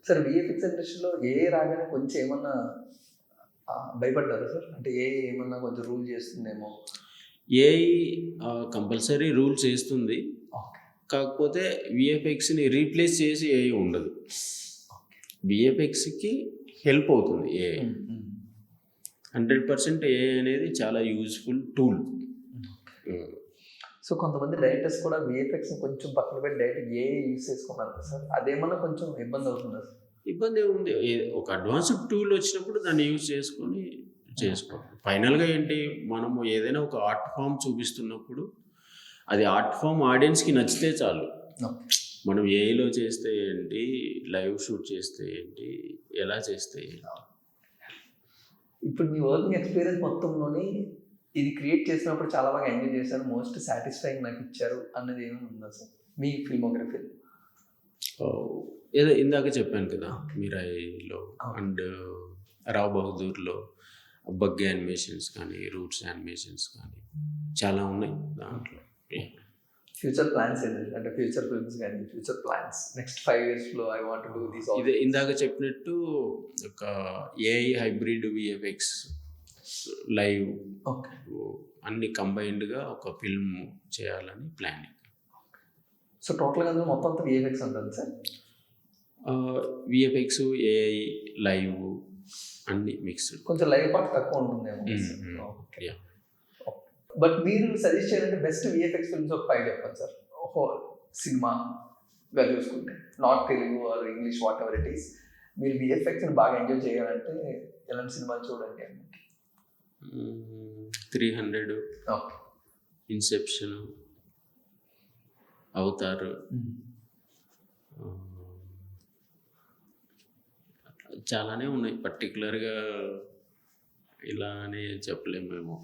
Sir VFX ఇండస్ట్రీలో రాగానే కొంచెం ఏమన్నా భయపడ్డారా సార్? అంటే ఏమన్నా కొంచెం రూల్ చేస్తుందేమో? ఏఐ కంపల్సరీ రూల్ చేస్తుంది. ఓకే. కాకపోతే విఎఫ్ఎక్స్‌ని రీప్లేస్ చేసి ఏఐ ఉండదు. విఎఫ్ఎక్స్‌కి హెల్ప్ అవుతుంది ఏఐ. 100% ఏఐ అనేది చాలా యూజ్‌ఫుల్ టూల్. సో కొంతమంది డైరెక్టర్స్ కూడా విఎఫ్ఎక్స్‌ని కొంచెం పక్కన పెట్టి డైరెక్ట్ ఏఐ యూజ్ చేసుకున్నారు కదా సార్. అదేమన్నా కొంచెం ఇబ్బంది అవుతుందా సార్? ఇబ్బంది ఏముంది? ఒక అడ్వాన్స్డ్ టూల్ వచ్చినప్పుడు దాన్ని యూజ్ చేసుకొని చేసుకోవాలి. ఫైనల్‌గా ఏంటి, మనము ఏదైనా ఒక ఆర్ట్ ఫామ్ చూపిస్తున్నప్పుడు అది ఆర్ట్ ఫామ్ ఆడియన్స్‌కి నచ్చితే చాలు. మనం ఏఐలో చేస్తే ఏంటి, లైవ్ షూట్ చేస్తే ఏంటి, ఎలా చేస్తే ఏంటి. ఇప్పుడు మీ వర్కింగ్ ఎక్స్పీరియన్స్ మొత్తంలోని ఇది క్రియేట్ చేసినప్పుడు చాలా బాగా ఎంజాయ్ చేశాను, మోస్ట్ సాటిస్ఫైయింగ్ నాకు ఇచ్చారు అన్నది ఏమైనా ఉందా సార్ మీ ఫిల్మోగ్రఫీలో? ఏదో ఇందాక చెప్పాను కదా, మీరాయిలో అండ్ రావ్ బహదూర్లో బగ్ యానిమేషన్స్ కానీ, రూట్స్ యానిమేషన్స్ కానీ చాలా ఉన్నాయి దాంట్లో. ఫ్యూచర్ ప్లాన్స్ ఏంటంటే, అంటే ఫ్యూచర్ ఫిల్మ్స్ కానీ ఫ్యూచర్ ప్లాన్స్ నెక్స్ట్ 5 yearsలో I want to do this. ఇదే ఇందాక చెప్పినట్టు ఒక ఏఐ హైబ్రిడ్ విఎఫ్ఎక్స్ లైవ్ అన్ని కంబైన్డ్గా ఒక ఫిల్మ్ చేయాలని ప్లానింగ్. సో టోటల్గా అందులో మొత్తం అంతా విఎఫ్ఎక్స్ ఉంటుంది సార్? విఎఫ్ఎక్స్, ఏఐ, లైవ్ అన్ని మిక్స్డ్. కొంచెం లైవ్ పార్ట్ తక్కువ ఉంటుందేమో. బట్ మీరు సజెస్ట్ చేయాలంటే బెస్ట్ విఎఫ్ఎక్స్ ఫిల్మ్స్ ఒక 5 చెప్పండి సార్. హోల్ సినిమాగా చూసుకుంటే, not Telugu or English, whatever it is, మీరు విఎఫ్ఎక్స్ని బాగా ఎంజాయ్ చేయాలంటే ఎలాంటి సినిమాలు చూడండి అని? 300, ఇన్సెప్షన్, అవతార్, చాలానే ఉన్నాయి. పర్టికులర్గా ఇలా అని చెప్పలేము మేము.